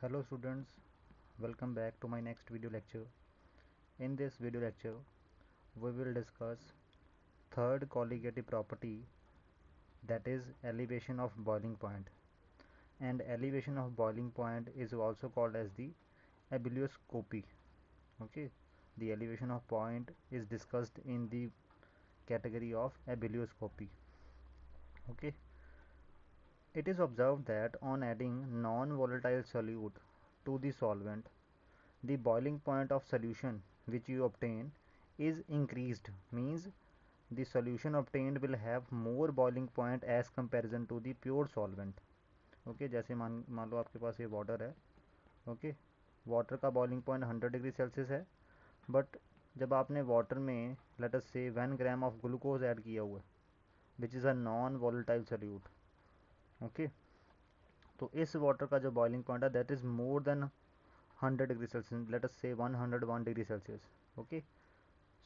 Hello students, welcome back to my next video lecture. In this video lecture, we will discuss third colligative property, that is elevation of boiling point. And elevation of boiling point is also called as the ebullioscopy. Okay, the elevation of point is discussed in the category of ebullioscopy. Okay, it is observed that on adding non-volatile solute to the solvent, the boiling point of solution which you obtain is increased, means the solution obtained will have more boiling point as comparison to the pure solvent. Okay जैसे मान लो आपके पास ये water है. Okay, water का boiling point 100 degree Celsius है, but जब आपने water में लेट अस से 1 ग्राम ऑफ ग्लूकोज ऐड किया हुआ है which is a non volatile solute. Okay, तो इस वाटर का जो बॉइलिंग पॉइंट है that is more than 100 degree Celsius, let us say 101 degree Celsius. Okay,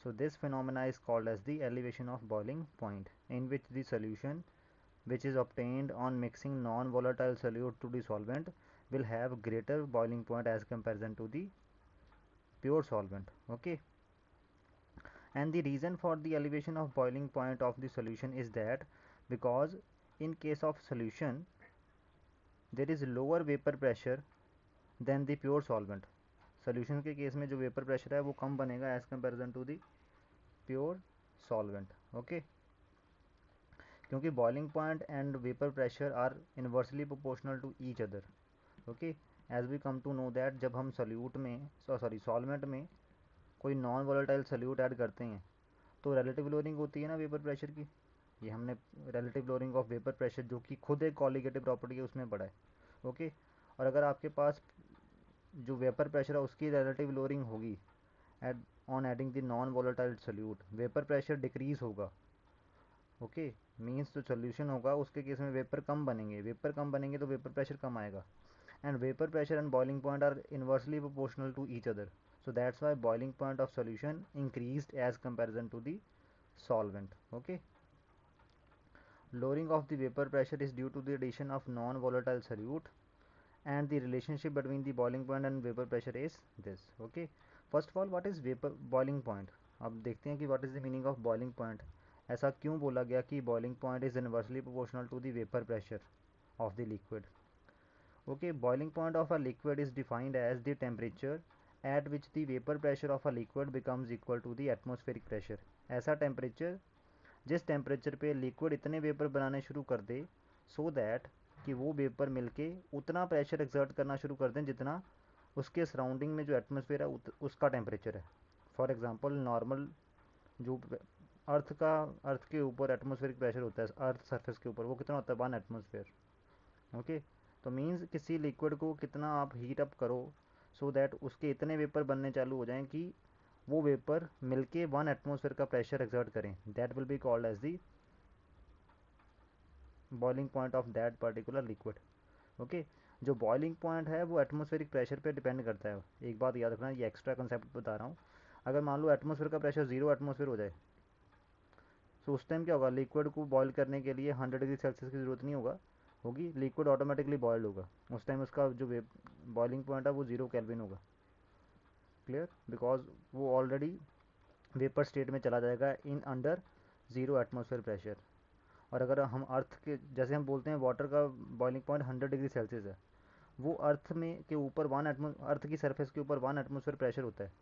so this phenomena is called as the elevation of boiling point, in which the solution which is obtained on mixing non-volatile solute to the solvent will have greater boiling point as comparison to the pure solvent. Okay, and the reason for the elevation of boiling point of the solution is that because in case of solution there is lower vapor pressure than the pure solvent. Solution के case में जो vapour pressure है वो कम बनेगा as comparison to the pure solvent. Okay, क्योंकि boiling point and vapour pressure are inversely proportional to each other. Okay, as we come to know that जब हम सल्यूट में सॉल्वेंट में कोई नॉन वोलेटाइल सल्यूट ऐड करते हैं तो relative lowering होती है ना वेपर प्रेशर की. ये हमने relative lowering of vapour pressure जो कि खुद एक कॉलिगेटिव प्रॉपर्टी है उसमें पढ़ा है. ओके, और अगर आपके पास जो वेपर प्रेशर है उसकी रिलेटिव लोअरिंग होगी at on adding the non volatile solute, vapour pressure decrease होगा. ओके, मीन्स जो सोल्यूशन होगा उसके केस में वेपर कम बनेंगे, वेपर कम बनेंगे तो वेपर प्रेशर कम आएगा. And vapour pressure and boiling point are inversely proportional to each other, so that's why boiling point of solution increased as comparison to the solvent. Okay, lowering of the vapor pressure is due to the addition of non-volatile solute, and the relationship between the boiling point and vapor pressure is this. Okay, first of all what is vapor boiling point. अब देखते हैं कि what is the meaning of boiling point. ऐसा क्यों बोला गया कि boiling point is inversely proportional to the vapor pressure of the liquid. Okay, boiling point of a liquid is defined as the temperature at which the vapor pressure of a liquid becomes equal to the atmospheric pressure. ऐसा temperature जिस temperature पे liquid इतने vapour बनाने शुरू कर दे so that कि वो vapour मिलके उतना प्रेशर एक्सर्ट करना शुरू कर दें जितना उसके सराउंडिंग में जो एटमोसफेयर है उसका टेम्परेचर है. फॉर एग्जांपल नॉर्मल जो अर्थ के ऊपर एटमोसफेरिक प्रेशर होता है अर्थ सरफेस के ऊपर वो कितना होता है 1 एटमोसफेयर. ओके, तो मीन्स किसी लिक्विड को कितना आप हीट अप करो सो दैट उसके इतने वेपर बनने चालू हो जाएं कि वो वेपर मिलके 1 एटमोसफेयर का प्रेशर एक्सर्ट करें, that will be called as the boiling point of that particular liquid. Okay, जो बॉइलिंग पॉइंट है वो एटमोसफेरिक प्रेशर पे डिपेंड करता है. एक बात याद रखना, ये एक्स्ट्रा कंसेप्ट बता रहा हूँ. अगर मान लो एटमोसफेयर का प्रेशर 0 एटमोसफेयर हो जाए तो उस टाइम क्या होगा, लिक्विड को बॉयल करने के लिए 100 डिग्री सेल्सियस की ज़रूरत नहीं होगी, लिक्विड ऑटोमेटिकली बॉयल्ड होगा. उस टाइम उसका जो बॉइलिंग पॉइंट है वो 0 केल्विन होगा. क्लियर, बिकॉज वो ऑलरेडी वेपर स्टेट में चला जाएगा इन अंडर 0 एटमोसफेयर प्रेशर. और अगर हम अर्थ के जैसे हम बोलते हैं वाटर का बॉइलिंग पॉइंट 100 डिग्री सेल्सियस है, वो अर्थ में के ऊपर अर्थ की सरफेस के ऊपर 1 एटमोसफेयर प्रेशर होता है.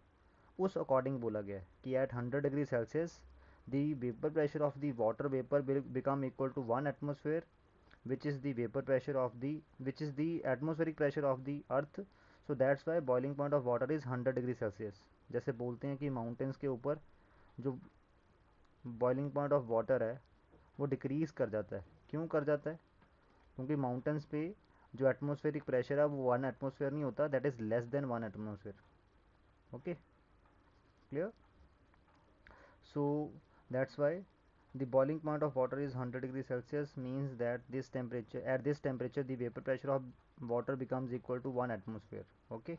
उस अकॉर्डिंग बोला गया है कि at 100 degree Celsius the vapor pressure of the water vapor will become equal to 1 atmosphere, which is the vapor pressure of the which is the atmospheric pressure of the earth. So that's why boiling point of water is 100 degree Celsius. जैसे बोलते हैं कि mountains के ऊपर जो boiling point of water है वो decrease कर जाता है. क्यों कर जाता है, क्योंकि माउंटेन्स पे जो एटमोसफेरिक प्रेशर है वो 1 एटमोसफेयर नहीं होता, that is less than 1 atmosphere. Okay, clear. So that's why the boiling point of water is 100 degree Celsius, means that this temperature at this temperature the vapor pressure of water becomes equal to 1 atmosphere. Okay,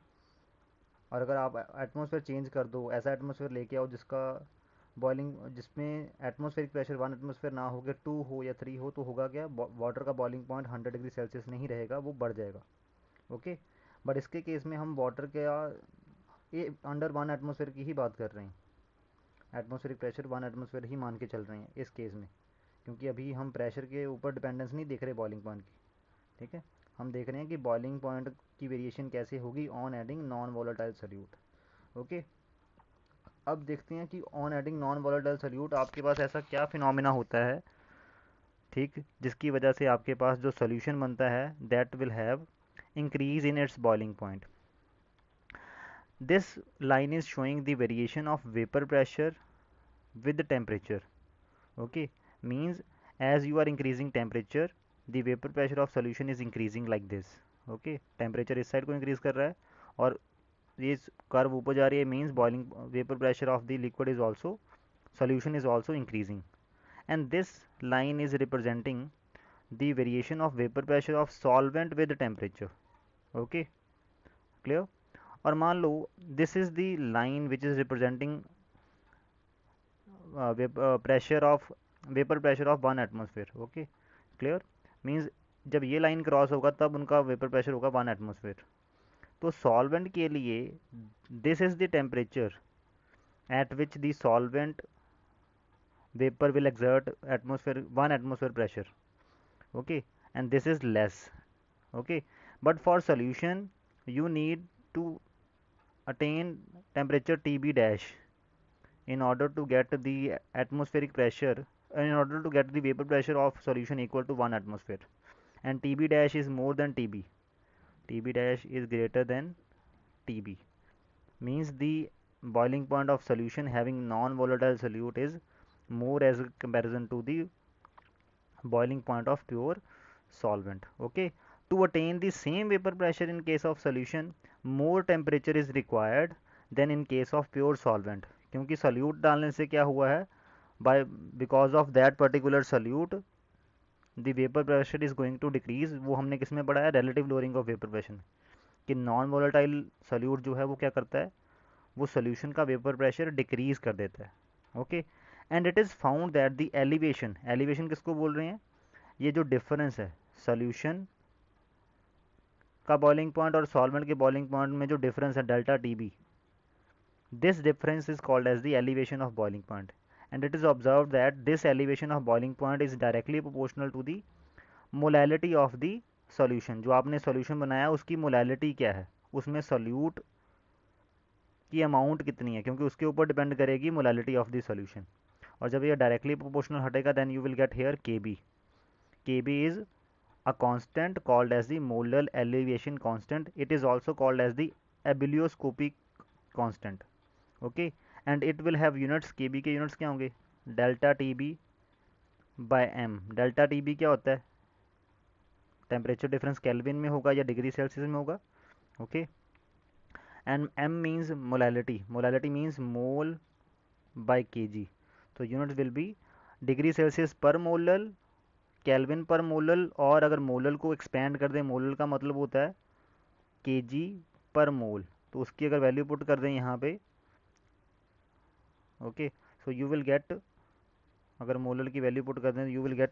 और अगर आप atmosphere change कर दो, ऐसा atmosphere लेके आओ जिसमें atmospheric pressure 1 atmosphere ना हो के 2 हो या 3 हो, तो होगा क्या, वाटर का बॉइलिंग पॉइंट 100 डिग्री सेल्सियस नहीं रहेगा, वो बढ़ जाएगा. ओके, बट इसके केस में हम वाटर के ये अंडर 1 एटमोसफेयर की ही बात कर रहे हैं, एटमोसफेरिक प्रेशर 1 एटमोसफेयर ही मान के चल रहे हैं इस केस में, क्योंकि अभी हम प्रेशर के ऊपर डिपेंडेंस नहीं देख रहे बॉइलिंग पॉइंट की। ठीक है, हम देख रहे हैं कि बॉइलिंग पॉइंट की वेरिएशन कैसे होगी on adding non volatile solute. Okay, अब देखते हैं कि on adding non volatile solute आपके पास ऐसा क्या फिनोमिना होता है, ठीक, जिसकी वजह से आपके पास जो सोल्यूशन बनता है that will have increase in its boiling point. This line is showing the variation of vapour pressure with the temperature. Okay, means as you are increasing temperature the vapor pressure of solution is increasing like this. Okay, temperature इस side को increase कर रहा है और ये curve ऊपर जा रही है, means boiling vapor pressure of the liquid is also, solution is also increasing, and this line is representing the variation of vapor pressure of solvent with temperature. Okay, clear? और मान लो this is the line which is representing pressure of vapour pressure of 1 atmosphere. Okay, clear? Means जब ये line cross होगा तब उनका vapour pressure होगा 1 atmosphere. तो solvent के लिए this is the temperature at which the solvent vapour will exert atmosphere 1 atmosphere pressure. Okay, and this is less. Okay, but for solution you need to attain temperature TB dash in order to get the atmospheric pressure, in order to get the vapor pressure of solution equal to 1 atmosphere, and TB dash is more than TB, TB dash is greater than TB, means the boiling point of solution having non-volatile solute is more as comparison to the boiling point of pure solvent. Okay, to attain the same vapor pressure in case of solution more temperature is required than in case of pure solvent, क्योंकि solute डालने से क्या हुआ है, by because of that particular solute the vapor pressure is going to decrease। वो हमने किस में पढ़ा है, relative lowering of vapor pressure में, कि नॉन वोलेटाइल सोल्यूट जो है वो क्या करता है, वो सोल्यूशन का वेपर प्रेशर डिक्रीज कर देता है। Okay, and it is found that the elevation, elevation किसको बोल रहे हैं, ये जो डिफरेंस है सोल्यूशन का बॉइलिंग पॉइंट और सॉल्वेंट के बॉइलिंग पॉइंट में जो डिफरेंस है delta T B, this difference is called as the elevation of boiling point, and it is observed that this elevation of boiling point is directly proportional to the molality of the solution। जो आपने solution बनाया उसकी molality क्या है, उसमें solute की amount कितनी है, क्योंकि उसके ऊपर डिपेंड करेगी मोलालिटी ऑफ द सॉल्यूशन। और जब ये डायरेक्टली प्रोपोर्शनल हटेगा then you will get here K B. K B is a constant called as the molar elevation constant. It is also called as the abelioscopic constant. Okay, and it will have units, kb के units क्या होंगे, delta tb by m। delta tb क्या होता है, temperature difference kelvin में होगा या degree Celsius में होगा। Okay, and m means molality, molality means mole by kg, तो units will be degree Celsius पर मोलल, केल्विन पर मोलल, और अगर मोलल को एक्सपेंड कर दें, मोलल का मतलब होता है केजी पर मोल, तो उसकी अगर वैल्यू पुट कर दें यहाँ पे, okay, so you will get, अगर मोलल की वैल्यू पुट कर दें यू विल गेट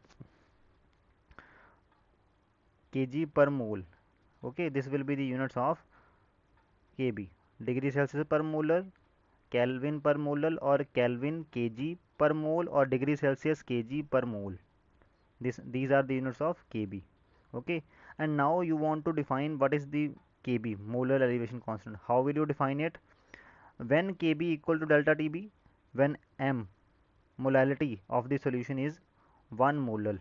केजी पर mole. Okay, this will be the units of K B, degree Celsius पर मोलर, केल्विन पर मोलल, और केल्विन केजी पर मोल, और डिग्री सेल्सियस केजी पर मोल। These are the units of kb. Okay, and now you want to define what is the kb, molar elevation constant. How will you define it? When kb equal to delta tb, when m, molality of the solution is 1 molar,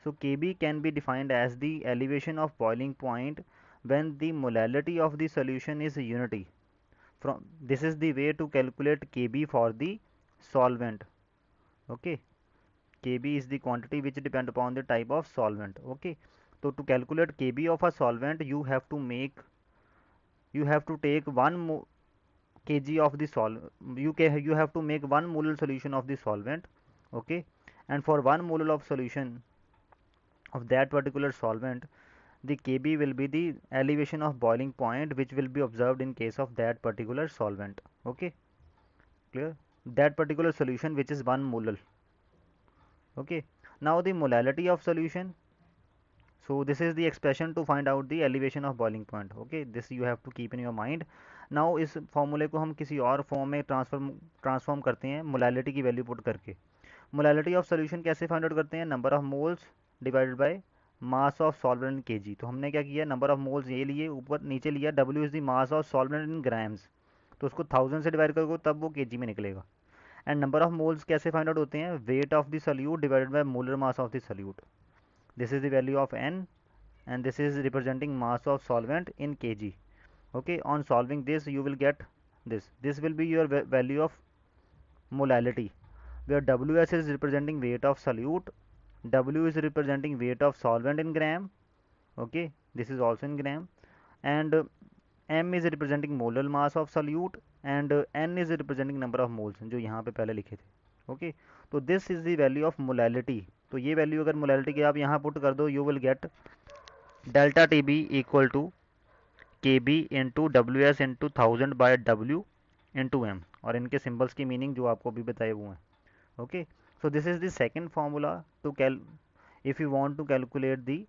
so kb can be defined as the elevation of boiling point when the molality of the solution is unity. From this is the way to calculate kb for the solvent. Okay, kb is the quantity which depend upon the type of solvent. Okay, so to calculate kb of a solvent you have to take 1 kg of the you have to make 1 molar solution of the solvent. Okay, and for 1 molar of solution of that particular solvent the kb will be the elevation of boiling point which will be observed in case of that particular solvent. Okay, clear? That particular solution which is 1 molar. Okay, now the molality of solution, So this is the expression to find out the elevation of boiling point. Okay, this you have to keep in your mind. Now इस फॉर्मूले को हम किसी और form में transform करते हैं molality की वैल्यू पुट करके. मोलालिटी ऑफ सोल्यूशन कैसे फाइंड आउट करते हैं? Number of moles divided by mass of solvent in KG. तो हमने क्या किया, नंबर ऑफ मोल्स ये लिए, ऊपर नीचे लिया W is the mass of solvent in grams, तो उसको 1000 से डिवाइड करोगे तब वो केजी में निकलेगा. एंड नंबर ऑफ मोल्स कैसे फाइंड आउट होते हैं? Weight of the solute divided by molar mass of the solute. This is the value of N and this is representing mass of solvent in kg. Okay, on solving this you will get this. This will be your value of molality, where Ws is representing weight of solute, W is representing weight of solvent in gram. Okay, this is also in gram, and M is representing molar mass of solute and N is representing number of moles जो यहाँ पे पहले लिखे थे. Okay, तो this is the value of molality. तो ये value अगर मोलैलिटी की आप यहाँ पुट कर दो, you will get delta T B equal to K B into W S into 1000 by W into M. और इनके सिम्बल्स की मीनिंग जो आपको अभी बताए हुए हैं. Okay, so this is the second formula to if you want to calculate the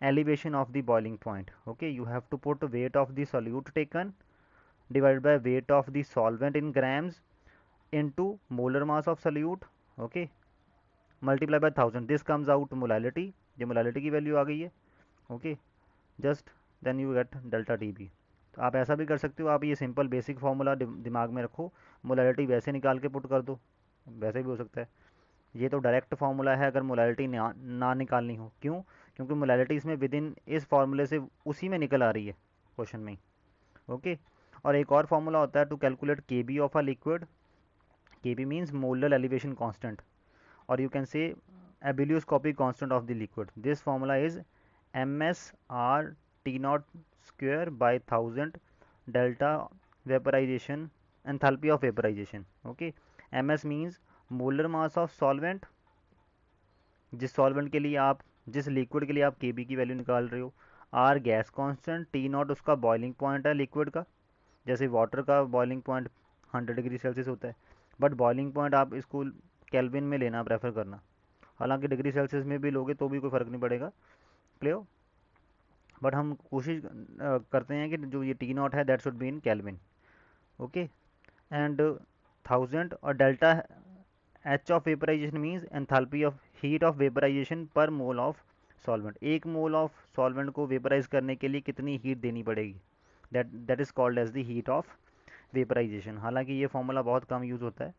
elevation of the boiling point. Okay, you have to put weight of the solute taken divided by weight of the solvent in grams into molar mass of solute. Okay, multiply by 1000. This comes out molality. ये molality की वैल्यू आ गई है. Okay, just then you get delta T B. तो आप ऐसा भी कर सकते हो, आप ये सिंपल बेसिक फार्मूला दिमाग में रखो, मोलालिटी वैसे निकाल के पुट कर दो, वैसे भी हो सकता है. ये तो डायरेक्ट फार्मूला है अगर मोलालिटी ना निकालनी हो. क्यों? क्योंकि मोलालिटी इसमें विद इन इस फार्मूले से उसी में निकल आ रही है क्वेश्चन में. ओके, और एक और फार्मूला होता है to calculate K B of a liquid. K B means molar elevation constant, or you can say Abeliuscopic constant of the liquid. This formula is MSR T naught square by 1000 delta vaporization enthalpy of vaporization. Okay, MS means molar mass of solvent, जिस solvent के लिए आप, जिस liquid के लिए आप Kb की value निकाल रहे हो. R gas constant, T not उसका बॉइलिंग पॉइंट है लिक्विड का, जैसे वाटर का बॉइलिंग पॉइंट 100 डिग्री सेल्सियस होता है, बट बॉइलिंग पॉइंट आप इसको केल्विन में लेना प्रेफर करना. हालांकि डिग्री सेल्सियस में भी लोगे तो भी कोई फ़र्क नहीं पड़ेगा, क्लियर. बट हम कोशिश करते हैं कि जो ये टी नॉट है that should be in kelvin. Okay, and 1000 और delta H of vaporisation means enthalpy of heat of vaporisation per mole of solvent. एक मोल ऑफ सॉल्वेंट को वेपराइज करने के लिए कितनी हीट देनी पड़ेगी, that is called as the heat of vaporisation. हालांकि ये फॉर्मूला बहुत कम यूज़ होता है.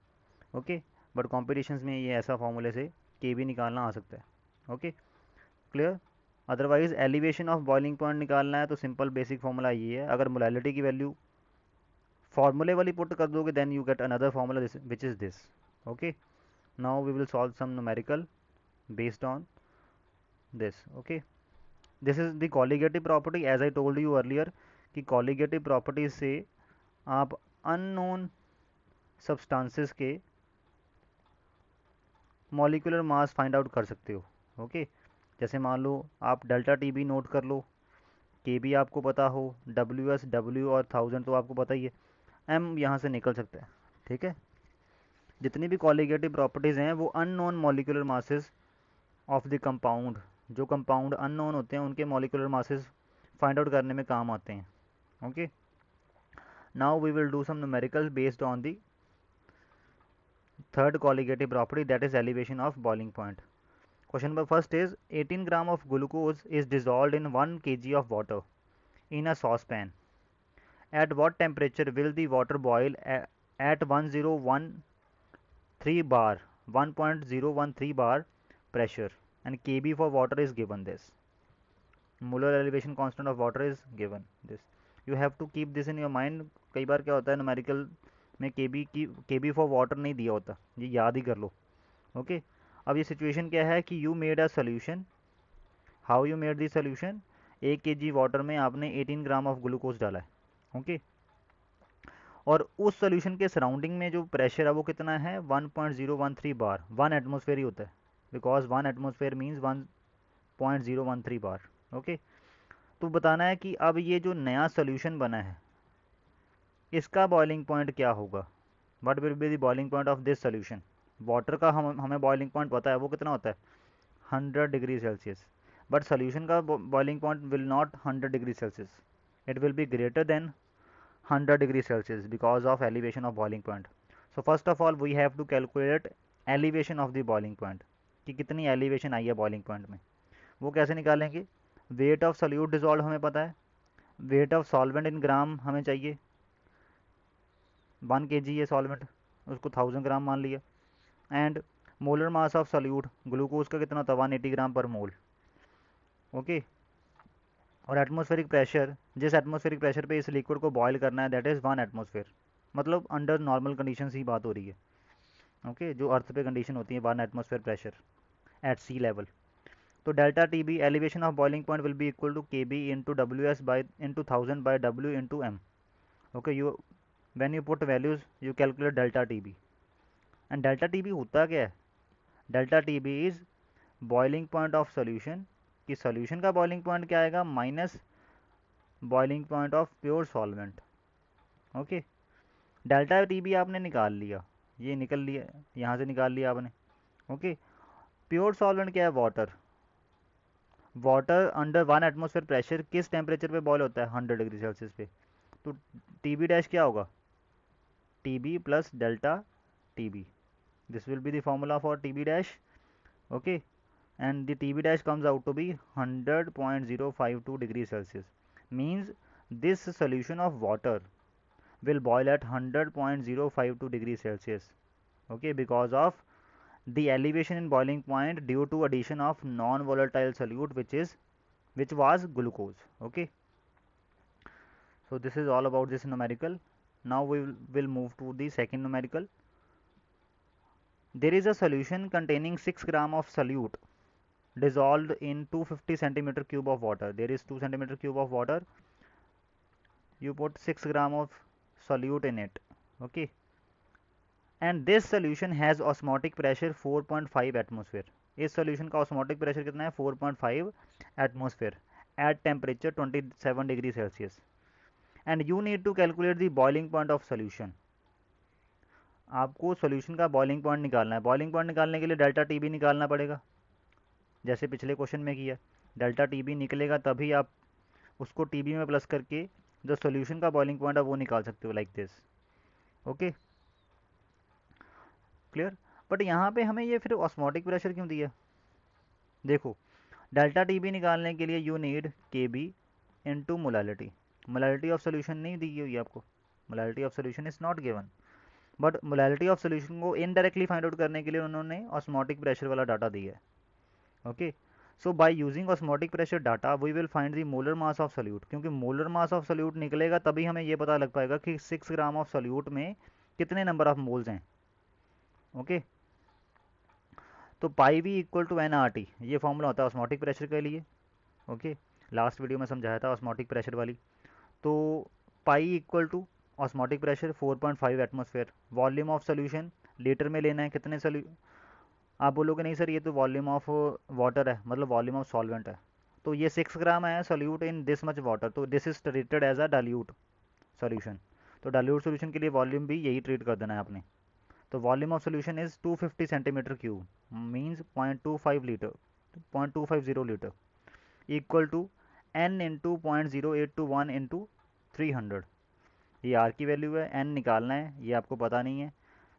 ओके, बट कॉम्पिटिशन्स में ये ऐसा फॉर्मूले से के भी निकालना आ सकता है. Okay, clear. Otherwise elevation of boiling point निकालना है तो सिंपल बेसिक फॉर्मूला ये है. अगर मोलैलिटी की वैल्यू फॉर्मूले वाली पुट कर दोगे then you get another formula which is this. Okay, now we will solve some numerical based on this. Okay, this is the colligative property. As I told you earlier कि colligative properties से आप unknown substances के molecular mass find out कर सकते हो. Okay, जैसे मान लो आप डेल्टा टी बी नोट कर लो, के बी आपको पता हो, डब्ल्यू एस डब्ल्यू और 1000 तो आपको पता ही है, एम यहाँ से निकल सकता है. ठीक है, जितनी भी कॉलिगेटिव प्रॉपर्टीज़ हैं वो unknown molecular masses of the compound, जो कंपाउंड अननोन होते हैं उनके मॉलिक्यूलर मासेस फाइंड आउट करने में काम आते हैं. Okay, now we will do some numerical based on the third colligative property, that is elevation of boiling point. Question number first is 18 gram of glucose is dissolved in 1 kg of water in a saucepan. At what temperature will the water boil at 1013 bar 1.013 bar pressure, and kb for water is given this. Molar elevation constant of water is given this. You have to keep this in your mind. कई बार क्या होता है numerical में के B for water नहीं दिया होता, ये याद ही कर लो. ओके, अब ये सिचुएशन क्या है कि you made a solution. How you made the solution? 1 kg water में आपने 18 ग्राम ऑफ ग्लूकोज डाला है. ओके, और उस सोल्यूशन के सराउंडिंग में जो प्रेशर है वो कितना है? 1.013 बार. 1 एटमोसफेयर ही होता है, because 1 atmosphere means 1.013 bar. Okay, तो बताना है कि अब ये जो नया सोल्यूशन बना है इसका बॉइलिंग पॉइंट क्या होगा. What will be the boiling point of this solution. Water का हमें बॉइलिंग पॉइंट पता है, वो कितना होता है? 100 डिग्री सेल्सियस. बट सोल्यूशन का boiling point will not 100 degree Celsius, it will be greater than 100 degree Celsius because of elevation of boiling point. So first of all we have to calculate elevation of the boiling point कि कितनी elevation आई है boiling point में. वो कैसे निकालेंगे? weight of solute dissolved हमें पता है, weight of solvent in ग्राम हमें चाहिए, 1 kg है solvent, उसको 1000 ग्राम मान लिया, and molar mass of solute glucose का कितना था 180 ग्राम पर मोल. ओके, और एटमॉस्फेरिक प्रेशर, जिस एटमॉस्फेरिक प्रेशर पे इस लिक्विड को बॉयल करना है दैट इज़ 1 एटमॉस्फेयर, मतलब अंडर नॉर्मल कंडीशन ही बात हो रही है. ओके, जो अर्थ पे कंडीशन होती है 1 atmosphere pressure at sea level. तो delta T B elevation of boiling point will be equal to K B into W S by into 1000 by W into M. Okay, you when you put values you calculate delta T B. And delta T B होता क्या है? Delta T B is boiling point of solution, कि solution का boiling point क्या आएगा minus boiling point of pure solvent. Okay, delta T B आपने निकाल लिया, ये निकल लिया, यहाँ से निकाल लिया आपने. ओके, प्योर सॉल्वेंट क्या है? Water. Water under 1 atmosphere pressure किस टेम्परेचर पे बॉयल होता है? 100 डिग्री सेल्सियस पे. तो टी बी डैश क्या होगा? T B plus delta T B. This will be the formula for T B dash. Okay, and the TB dash comes out to be 100.052 degree Celsius. Means this solution of water will boil at 100.052 degree Celsius. Okay, because of the elevation in boiling point due to addition of non-volatile solute which was glucose. Okay, so this is all about this numerical. Now we will move to the second numerical. There is a solution containing 6 gram of solute dissolved in 250 centimeter cube of water. There is 2 centimeter cube of water, you put 6 gram of solute in it. Okay, and this solution has osmotic pressure 4.5 atmosphere. इस solution का osmotic pressure कितना है? 4.5 atmosphere at temperature 27 degree Celsius. And you need to calculate the boiling point of solution. आपको solution का boiling point निकालना है. boiling point निकालने के लिए डेल्टा टी बी निकालना पड़ेगा, जैसे पिछले क्वेश्चन में किया. डेल्टा टी बी निकलेगा तभी आप उसको टी बी में प्लस करके जो सोल्यूशन का बॉइलिंग पॉइंट है वो निकाल सकते हो, like this. Okay, clear. But यहाँ पे हमें ये फिर ऑस्मोटिक प्रेशर क्यों दिया? देखो, डेल्टा टी बी निकालने के लिए you need K B into molality. Molality of solution नहीं दी हुई आपको, molality of solution is not given, but molality of solution को इनडायरेक्टली फाइंड आउट करने के लिए उन्होंने ऑस्मोटिक प्रेशर वाला डाटा दिया है. Okay, so by using osmotic pressure data we will find the molar mass of solute, क्योंकि molar mass of solute निकलेगा तभी हमें ये पता लग पाएगा कि 6 ग्राम ऑफ सोल्यूट में कितने नंबर ऑफ मोल्स हैं. ओके, तो pi V equal to N R T, ये फॉर्मूला होता है ऑस्मोटिक प्रेशर के लिए. ओके, लास्ट वीडियो में समझाया था ऑस्मोटिक प्रेशर वाली. तो pi equal to osmotic pressure 4.5 atmosphere, volume of solution litre में लेना है, कितने आप बोलोगे नहीं सर ये तो वॉल्यूम ऑफ वाटर है, मतलब वॉल्यूम ऑफ सॉल्वेंट है. तो ये 6 ग्राम है solute in this much water, तो this is treated as a dilute solution. तो डाइल्यूट सोल्यूशन के लिए वॉल्यूम भी यही ट्रीट कर देना है आपने. तो volume of solution is 250 centimetre cube, means 0.25 litre, 0.250 litre, equal to N into 0.0821 into 300. ये आर की वैल्यू है, एन निकालना है, ये आपको पता नहीं है.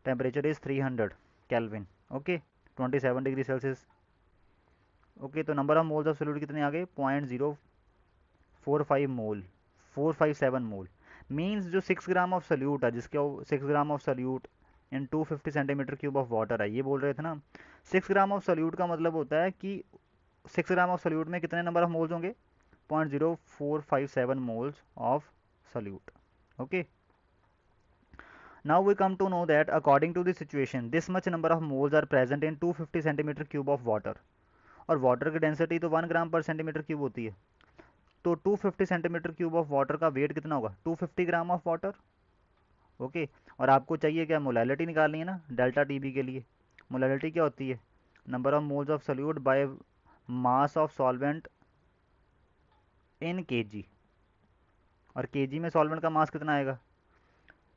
Temperature is 300 kelvin. Okay, 27 degree Celsius. Okay, तो number of moles of solute कितने आ गए? 0.045 मोल, 457 मोल. मीन्स जो 6 ग्राम ऑफ सोल्यूट है, जिसके 6 gram of solute in 250 centimetre cube of water है, ये बोल रहे थे ना. 6 ग्राम ऑफ सोल्यूट का मतलब होता है कि 6 ग्राम ऑफ सोल्यूट में कितने नंबर ऑफ मोल्स होंगे? 0.0457 moles of solute. Okay, now we come to know that according to the situation this much number of moles are present in 250 centimeter cube of water. और water की density तो 1 ग्राम पर centimetre cube होती है. तो 250 centimetre cube of water का wait कितना होगा? 250 ग्राम ऑफ वाटर. ओके, और आपको चाहिए क्या? मोलैलिटी निकालनी है ना डेल्टा टी बी के लिए. मोलैलिटी क्या होती है? Number of moles of solute by mass of solvent in KG. और केजी में सॉल्वेंट का मास कितना आएगा?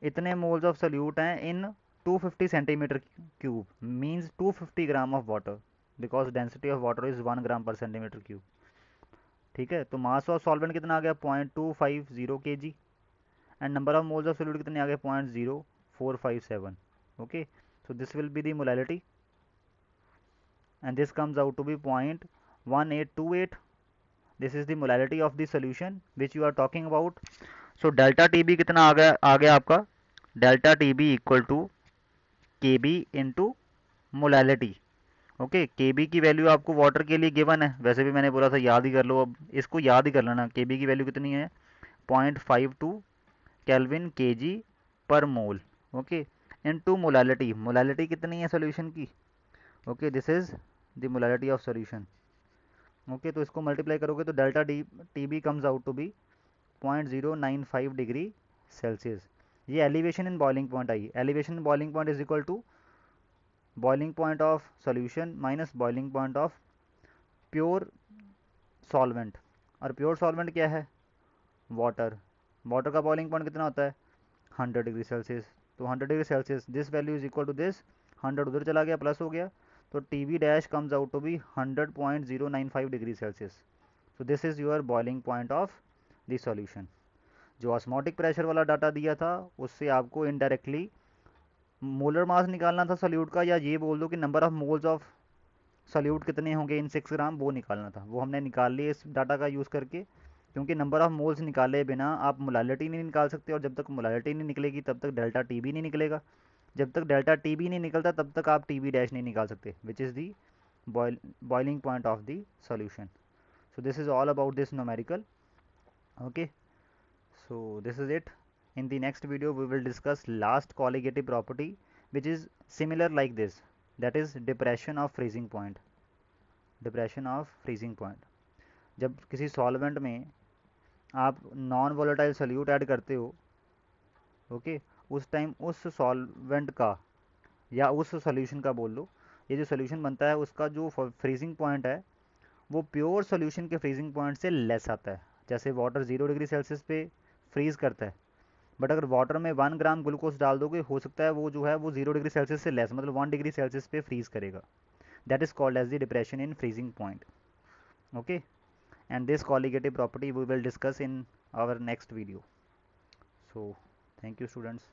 इतने मोल्स ऑफ सोल्यूट हैं इन 250 centimetre cube, means 250 gram of water, because density of water is 1 ग्राम पर सेंटीमीटर क्यूब. ठीक है, तो मास ऑफ सॉल्वेंट कितना आ गया 0.250 kg and number of moles of solute कितने आ गए 0.0457. Okay, so this will be the molality and this comes out to be 0.1828. this is the molality of the solution which you are talking about. so delta TB कितना आ गया आपका delta TB equal to KB into molality. Okay, KB की वैल्यू आपको water के लिए given है, वैसे भी मैंने बोला था याद ही कर लो, अब इसको याद ही कर लेना. केबी की वैल्यू कितनी है 0.52 केल्विन केजी पर mole. Okay, into molality, molality कितनी है सोल्यूशन की. Okay, this is the molality of solution. Okay, तो इसको मल्टीप्लाई करोगे तो delta T B comes out to be 0.095 degree Celsius. ये एलिवेशन इन बॉइलिंग पॉइंट आई. Elevation in boiling point is equal to boiling point of solution minus boiling point of pure solvent. और pure solvent क्या है water. Water का boiling point कितना होता है 100 degree Celsius. तो 100 degree Celsius this value is equal to this 100 उधर चला गया प्लस हो गया, तो T B dash comes out to be 100.095 degree Celsius. So this is your boiling point of the solution. जो ऑस्मोटिक प्रेशर वाला data दिया था उससे आपको इनडायरेक्टली मोलर मास निकालना था सोल्यूट का, या ये बोल दो कि number of moles of solute कितने होंगे इन 6 ग्राम वो निकालना था. वो हमने निकाल लिया इस डाटा का यूज़ करके, क्योंकि नंबर ऑफ मोल्स निकाले बिना आप मोलालिटी नहीं निकाल सकते, और जब तक मोलालिटी नहीं निकलेगी तब तक डेल्टा टी बी नहीं निकलेगा. जब तक डेल्टा टी बी नहीं निकलता तब तक आप टी बी डैश नहीं निकाल सकते, which is the boiling point of the solution. so this is all about this numerical. Okay, so this is it. In the next video we will discuss last colligative property which is similar like this, that is depression of freezing point. Depression of freezing point. जब किसी solvent में आप non volatile solute add करते हो, okay, उस time उस solvent का या उस सॉल्यूशन का बोल लो, ये जो सॉल्यूशन बनता है उसका जो फ्रीजिंग पॉइंट है वो प्योर सॉल्यूशन के फ्रीजिंग पॉइंट से लेस आता है. जैसे वाटर 0 डिग्री सेल्सियस पे फ्रीज करता है, बट अगर वाटर में 1 ग्राम ग्लूकोज डाल दोगे हो सकता है वो जो है वो 0 डिग्री सेल्सियस से लेस, मतलब 1 डिग्री सेल्सियस पे फ्रीज करेगा. That is called as the depression in freezing point. Okay, and this colligative property we will discuss in our next video. So thank you students.